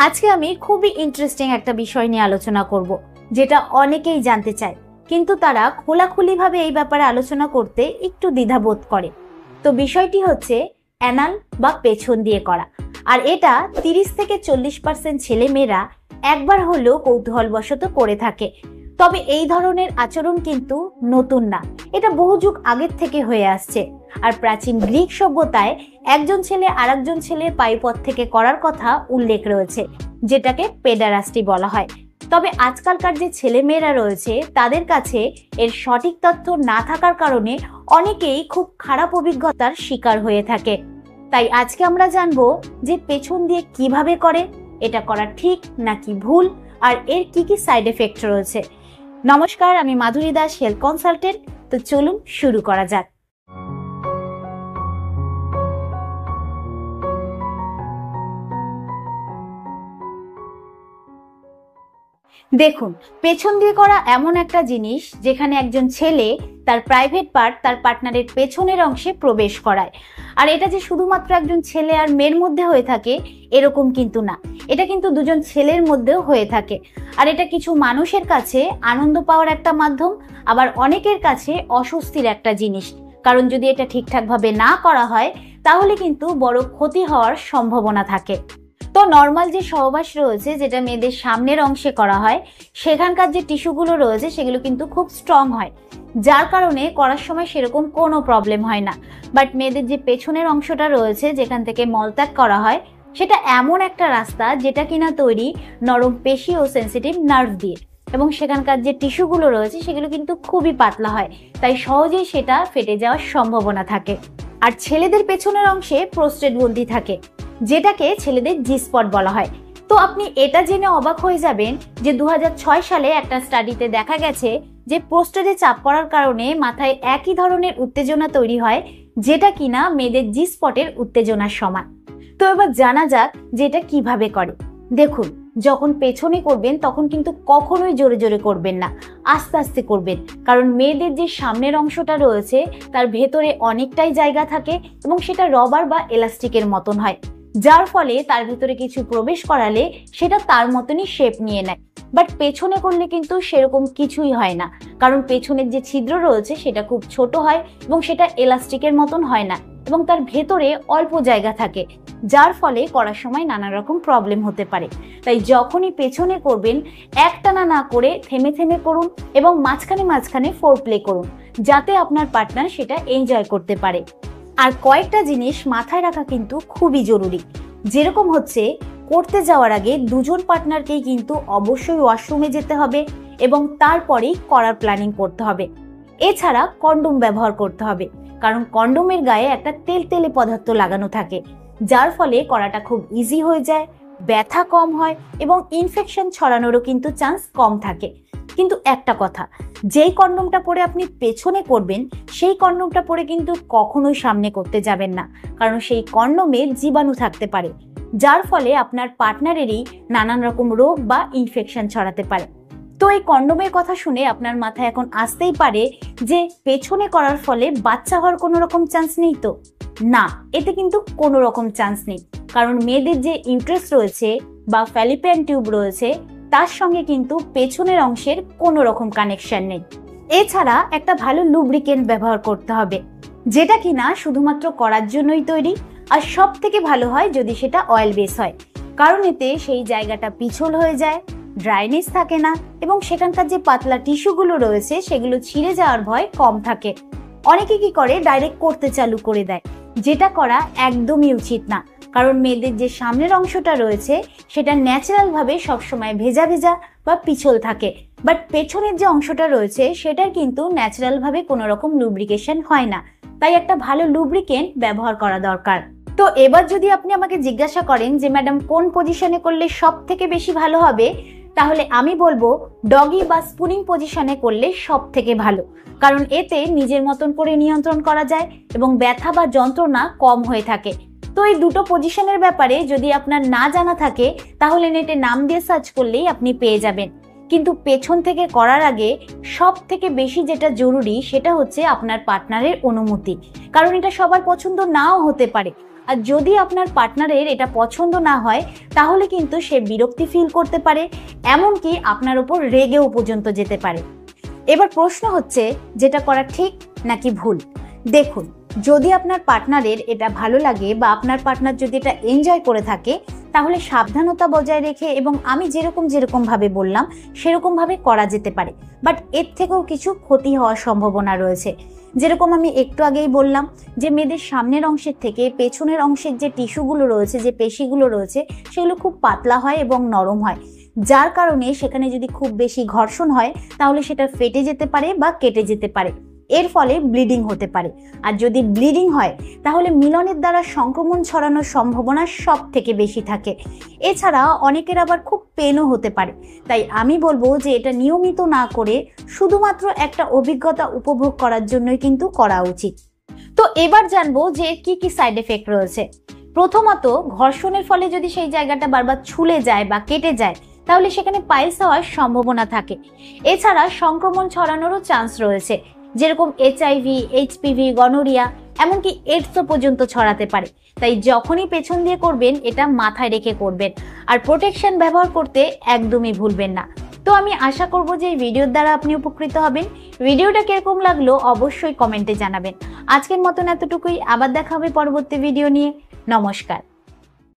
আজকে আমি খুবই ইন্টারেস্টিং একটা বিষয় নিয়ে আলোচনা করব, যেটা অনেকেই জানতে চায়, কিন্তু তারা খোলাখুলিভাবে এই ব্যাপারে আলোচনা করতে একটু দ্বিধাবোধ করে। তো বিষয়টি হচ্ছে অ্যানাল বা পেছন দিয়ে করা। আর এটা 30 থেকে 40% ছেলে মেয়েরা একবার হলেও কৌতূহলবশত করে থাকে। তবে এই ধরনের আচরণ কিন্তু নতুন না, এটা বহু যুগ আগের থেকে হয়ে আসছে। আর প্রাচীন গ্রিক সভ্যতায় একজন ছেলে আরেকজন ছেলের পায়ুপথ থেকে করার কথা উল্লেখ রয়েছে, যেটাকে পেডারাস্টি বলা হয়। তবে আজকালকার যে ছেলে মেয়েরা রয়েছে তাদের কাছে এর সঠিক তথ্য না থাকার কারণে অনেকেই খুব খারাপ অভিজ্ঞতার শিকার হয়ে থাকে। তাই আজকে আমরা জানবো যে পেছন দিয়ে কিভাবে করে, এটা করা ঠিক নাকি ভুল, আর এর কি কি সাইড এফেক্ট রয়েছে। নমস্কার, আমি মাধুরী দাস, হেলথ কনসালটেন্ট। তো চলুন শুরু করা যাক। দেখুন, পেছন দিয়ে করা এমন একটা জিনিস যেখানে একজন ছেলে তার প্রাইভেট পার্ট তার পার্টনারের পেছনের অংশে প্রবেশ করায়। আর এটা যে শুধুমাত্র একজন ছেলে আর মেয়ের মধ্যে হয়ে থাকে এরকম কিন্তু না, এটা কিন্তু দুজন ছেলের মধ্যেও হয়ে থাকে। আর এটা কিছু মানুষের কাছে আনন্দ পাওয়ার একটা মাধ্যম, আবার অনেকের কাছে অস্বস্তির একটা জিনিস। কারণ যদি এটা ঠিকঠাকভাবে না করা হয় তাহলে কিন্তু বড় ক্ষতি হওয়ার সম্ভাবনা থাকে। তো নর্মাল যে সহবাস রয়েছে, যেটা মেয়েদের সামনের অংশে করা হয়, সেখানকার যে টিস্যুগুলো রয়েছে সেগুলো কিন্তু খুব স্ট্রং হয়, যার কারণে করার সময় সেরকম কোনো প্রবলেম হয় না। বাট মেয়েদের যে পেছনের অংশটা রয়েছে, যেখান থেকে মলত্যাগ করা হয়, সেটা এমন একটা রাস্তা যেটা কিনা তৈরি নরম পেশি ও সেন্সিটিভ নার্ভ দিয়ে, এবং সেখানকার যে টিস্যুগুলো রয়েছে সেগুলো কিন্তু খুবই পাতলা হয়, তাই সহজেই সেটা ফেটে যাওয়ার সম্ভাবনা থাকে। আর ছেলেদের পেছনের অংশে প্রোস্টেট গ্রন্থি থাকে, যেটাকে ছেলেদের জি স্পট বলা হয়। তো আপনি এটা জেনে অবাক হয়ে যাবেন যে 2006 সালে একটা স্টাডিতে দেখা গেছে যে প্রোস্টেটে চাপ পড়ার কারণে মাথায় একই ধরনের উত্তেজনা তৈরি হয়, যেটা কিনা মেয়েদের জি স্পটের উত্তেজনার সমান। তো এবার জানা যাক যে এটা কিভাবে করে। দেখুন, যখন পেছনে করবেন তখন কিন্তু কখনোই জোরে জোরে করবেন না, আস্তে আস্তে করবেন। কারণ মেয়েদের যে সামনের অংশটা রয়েছে তার ভেতরে অনেকটাই জায়গা থাকে এবং সেটা রবার বা এলাস্টিকের মতন হয়, যার ফলে তার ভিতরে কিছু প্রবেশ করালে সেটা তার মতনই শেপ নিয়ে নেয়। বাট পেছনে করলে কিন্তু সেরকম কিছুই হয় না, কারণ পেছনের যে ছিদ্র রয়েছে সেটা খুব ছোট হয় এবং সেটা এলাস্টিকের মতন হয় না, এবং তার ভেতরে অল্প জায়গা থাকে, যার ফলে করার সময় নানা রকম প্রবলেম হতে পারে। তাই যখনই পেছনে করবেন একটানা না করে থেমে থেমে করুন এবং মাঝখানে মাঝখানে ফোর প্লে করুন, যাতে আপনার পার্টনার সেটা এনজয় করতে পারে। আর কয়েকটা জিনিস মাথায় রাখা কিন্তু খুবই জরুরি, যেরকম হচ্ছে করতে যাওয়ার আগে দুজন পার্টনারকেই কিন্তু অবশ্যই ওয়াশরুমে যেতে হবে এবং তারপরেই করার প্ল্যানিং করতে হবে। এছাড়া কন্ডোম ব্যবহার করতে হবে, কারণ কন্ডোমের গায়ে একটা তেলতেলে পদার্থ লাগানো থাকে, যার ফলে করাটা খুব ইজি হয়ে যায়, ব্যথা কম হয় এবং ইনফেকশন ছড়ানোরও কিন্তু চান্স কম থাকে। কিন্তু একটা কথা, যেই কন্ডোমটা পরে আপনি পেছনে করবেন সেই কন্ডোমটা পরে কিন্তু কখনোই সামনে করতে যাবেন না, কারণ সেই কন্ডোমে জীবাণু থাকতে পারে, যার ফলে আপনার পার্টনারেরই নানান রকম রোগ বা ইনফেকশন ছড়াতে পারে। তো এই কন্ডোমের কথা শুনে আপনার মাথায় এখন আসতেই পারে যে পেছনে করার ফলে বাচ্চা হওয়ার কোনো রকম চান্স নেই। তো না, এতে কিন্তু কোনো রকম চান্স নেই, কারণ মেয়েদের যে ইউট্রাস রয়েছে বা ফ্যালিপিয়ান টিউব রয়েছে তার সঙ্গে কিন্তু পেছনের অংশের কোনো রকম কানেকশন নেই। এছাড়া একটা ভালো লুব্রিকেন্ট ব্যবহার করতে হবে, যেটা কিনা শুধুমাত্র করার জন্যই তৈরি, আর সব থেকে ভালো হয় যদি সেটা অয়েল বেস হয়, কারণ এতে সেই জায়গাটা পিছল হয়ে যায়, ড্রাইনেস থাকে না এবং সেখানকার যে পাতলা টিস্যুগুলো রয়েছে সেগুলো ছিঁড়ে যাওয়ার ভয় কম থাকে। অনেকে কি করে ডাইরেক্ট করতে চালু করে দেয়, যেটা করা একদমই উচিত না, কারণ মেয়েদের যে সামনের অংশটা রয়েছে সেটা ন্যাচারাল ভাবে সবসময় ভেজা ভেজা বা পিছল থাকে, বাট পেছনের যে অংশটা রয়েছে সেটার কিন্তু ন্যাচারাল ভাবে কোনো রকম লুব্রিকেশন হয় না, তাই একটা ভালো লুব্রিকেন্ট ব্যবহার করা দরকার। তো এবার যদি আপনি আমাকে জিজ্ঞাসা করেন যে ম্যাডাম কোন পজিশনে করলে সব থেকে বেশি ভালো হবে, তাহলে আমি বলবো ডগি বা স্পুনিং পজিশনে করলে সব থেকে ভালো, কারণ এতে নিজের মতন করে নিয়ন্ত্রণ করা যায় এবং ব্যথা বা যন্ত্রণা কম হয়ে থাকে। তো এই দুটো পজিশনের ব্যাপারে যদি আপনার না জানা থাকে তাহলে নেটে নাম দিয়ে সার্চ করলেই আপনি পেয়ে যাবেন। কিন্তু পেছন থেকে করার আগে সব থেকে বেশি যেটা জরুরি সেটা হচ্ছে আপনার পার্টনারের অনুমতি, কারণ এটা সবার পছন্দ নাও হতে পারে। আর যদি আপনার পার্টনারের এটা পছন্দ না হয় তাহলে কিন্তু সে বিরক্তি ফিল করতে পারে, এমনকি আপনার উপর রেগেও পর্যন্ত যেতে পারে। এবার প্রশ্ন হচ্ছে যেটা করা ঠিক নাকি ভুল। দেখুন, যদি আপনার পার্টনারের এটা ভালো লাগে বা আপনার পার্টনার যদি এটা এনজয় করে থাকে তাহলে সাবধানতা বজায় রেখে এবং আমি যেরকম ভাবে বললাম সেরকম ভাবে করা যেতে পারে। বাট এর থেকেও কিছু ক্ষতি হওয়ার সম্ভাবনা রয়েছে। যেরকম আমি একটু আগেই বললাম যে মেয়েদের সামনের অংশের থেকে পেছনের অংশের যে টিস্যুগুলো রয়েছে, যে পেশিগুলো রয়েছে, সেগুলো খুব পাতলা হয় এবং নরম হয়, যার কারণে সেখানে যদি খুব বেশি ঘর্ষণ হয় তাহলে সেটা ফেটে যেতে পারে বা কেটে যেতে পারে। এর ফলে ব্লিডিং হতে পারে। আর যদি ব্লিডিং হয় তাহলে মিলনের দ্বারা সংক্রমণ ছড়ানোর সম্ভাবনা সব থেকে বেশি থাকে। এছাড়া অনেকের আবার খুব পেনও হতে পারে। তাই আমি বলবো যে এটা নিয়মিত না করে শুধুমাত্র একটা অভিজ্ঞতা উপভোগ করার জন্যই কিন্তু করা উচিত। তো এবার জানবো যে কি কি সাইড এফেক্ট রয়েছে। প্রথমত, ঘর্ষণের ফলে যদি সেই জায়গাটা বারবার ছুলে যায় বা কেটে যায় তাহলে সেখানে পাইলস হওয়ার সম্ভাবনা থাকে। এছাড়া সংক্রমণ ছড়ানোরও চান্স রয়েছে, যেরকম HIV, HPV, গনোরিয়া, এমনকি এইডসও পর্যন্ত ছড়াতে পারে। তাই যখনই পেছন দিয়ে করবেন এটা মাথায় রেখে করবেন, আর প্রোটেকশন ব্যবহার করতে একদমই ভুলবেন না। তো আমি আশা করব যে এই ভিডিওর দ্বারা আপনি উপকৃত হবেন। ভিডিওটা কিরকম লাগলো অবশ্যই কমেন্টে জানাবেন। আজকের মতন এতটুকুই, আবার দেখা হবে পরবর্তী ভিডিও নিয়ে। নমস্কার।